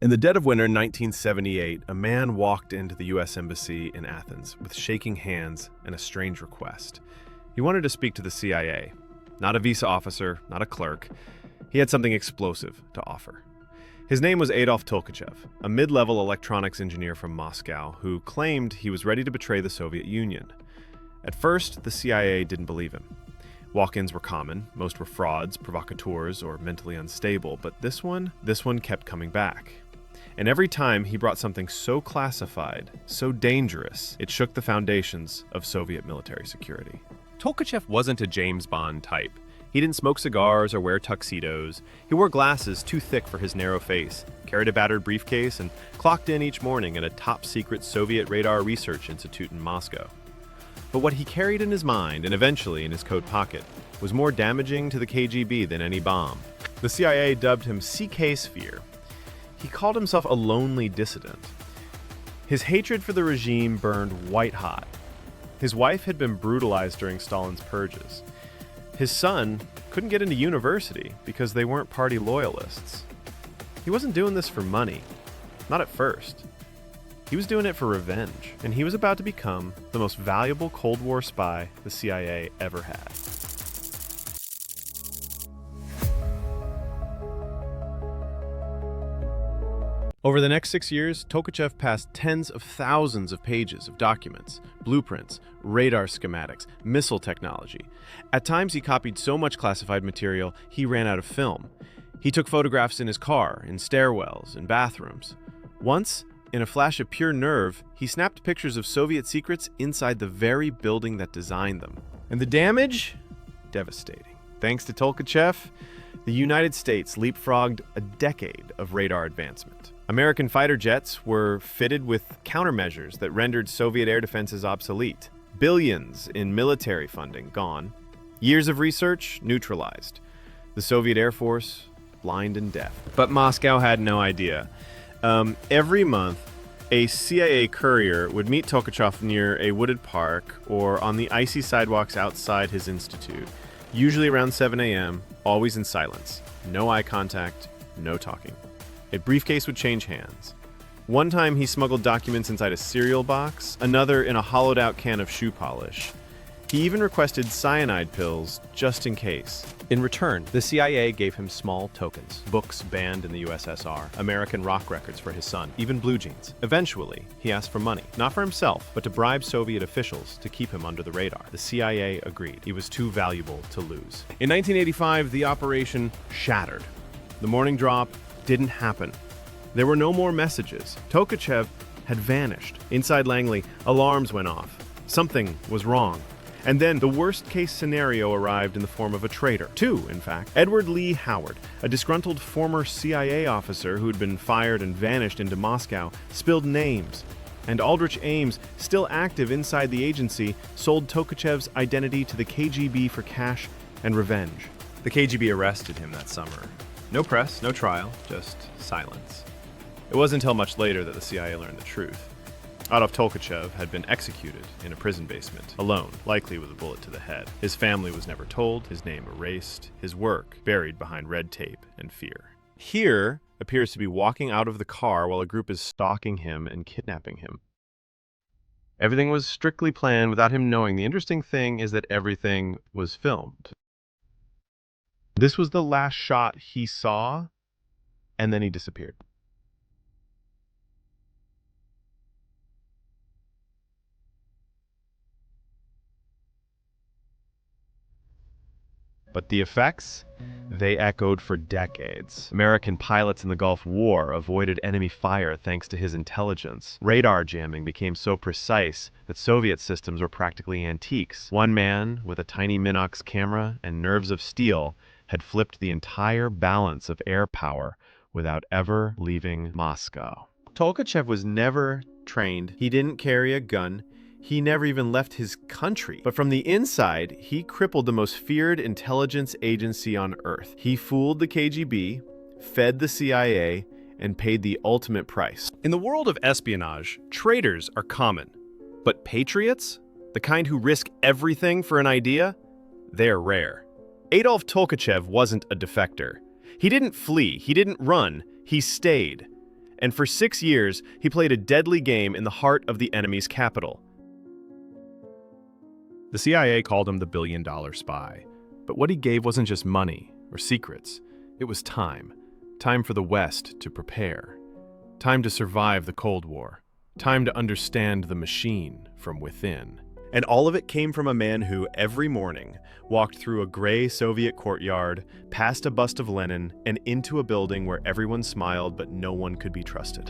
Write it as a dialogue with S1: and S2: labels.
S1: In the dead of winter 1978, a man walked into the U.S. Embassy in Athens with shaking hands and a strange request. He wanted to speak to the CIA. Not a visa officer, not a clerk. He had something explosive to offer. His name was Adolf Tolkachev, a mid-level electronics engineer from Moscow who claimed he was ready to betray the Soviet Union. At first, the CIA didn't believe him. Walk-ins were common. Most were frauds, provocateurs, or mentally unstable, but this one kept coming back. And every time he brought something so classified, so dangerous, it shook the foundations of Soviet military security. Tolkachev wasn't a James Bond type. He didn't smoke cigars or wear tuxedos. He wore glasses too thick for his narrow face, carried a battered briefcase, and clocked in each morning at a top-secret Soviet radar research institute in Moscow. But what he carried in his mind, and eventually in his coat pocket, was more damaging to the KGB than any bomb. The CIA dubbed him CK Sphere. He called himself a lonely dissident. His hatred for the regime burned white-hot. His wife had been brutalized during Stalin's purges. His son couldn't get into university because they weren't party loyalists. He wasn't doing this for money. Not at first. He was doing it for revenge, and he was about to become the most valuable Cold War spy the CIA ever had. Over the next 6 years, Tolkachev passed tens of thousands of pages of documents, blueprints, radar schematics, missile technology. At times, he copied so much classified material, he ran out of film. He took photographs in his car, in stairwells, in bathrooms. Once, in a flash of pure nerve, he snapped pictures of Soviet secrets inside the very building that designed them. And the damage? Devastating. Thanks to Tolkachev, the United States leapfrogged a decade of radar advancement. American fighter jets were fitted with countermeasures that rendered Soviet air defenses obsolete. Billions in military funding gone. Years of research neutralized. The Soviet Air Force blind and deaf. But Moscow had no idea. Every month, a CIA courier would meet Tolkachev near a wooded park or on the icy sidewalks outside his institute, usually around 7 a.m., always in silence. No eye contact, no talking. A briefcase would change hands. One time he smuggled documents inside a cereal box, another in a hollowed-out can of shoe polish. He even requested cyanide pills just in case. In return, the CIA gave him small tokens, books banned in the USSR, American rock records for his son, even blue jeans. Eventually, he asked for money, not for himself, but to bribe Soviet officials to keep him under the radar. The CIA agreed. He was too valuable to lose. In 1985, the operation shattered. The morning drop didn't happen. There were no more messages. Tolkachev had vanished. Inside Langley, alarms went off. Something was wrong. And then the worst-case scenario arrived in the form of a traitor. Two, in fact. Edward Lee Howard, a disgruntled former CIA officer who had been fired and vanished into Moscow, spilled names. And Aldrich Ames, still active inside the agency, sold Tolkachev's identity to the KGB for cash and revenge. The KGB arrested him that summer. No press, no trial, just silence. It wasn't until much later that the CIA learned the truth. Adolf Tolkachev had been executed in a prison basement, alone, likely with a bullet to the head. His family was never told, his name erased, his work buried behind red tape and fear. Here appears to be walking out of the car while a group is stalking him and kidnapping him. Everything was strictly planned without him knowing. The interesting thing is that everything was filmed. This was the last shot he saw, and then he disappeared. But the effects? They echoed for decades. American pilots in the Gulf War avoided enemy fire thanks to his intelligence. Radar jamming became so precise that Soviet systems were practically antiques. One man, with a tiny Minox camera and nerves of steel, had flipped the entire balance of air power without ever leaving Moscow. Tolkachev was never trained. He didn't carry a gun. He never even left his country. But from the inside, he crippled the most feared intelligence agency on Earth. He fooled the KGB, fed the CIA, and paid the ultimate price. In the world of espionage, traitors are common. But patriots? The kind who risk everything for an idea? They're rare. Adolf Tolkachev wasn't a defector. He didn't flee, he didn't run, he stayed. And for 6 years, he played a deadly game in the heart of the enemy's capital. The CIA called him the billion-dollar spy. But what he gave wasn't just money or secrets. It was time. Time for the West to prepare. Time to survive the Cold War. Time to understand the machine from within. And all of it came from a man who, every morning, walked through a gray Soviet courtyard, past a bust of Lenin, and into a building where everyone smiled but no one could be trusted.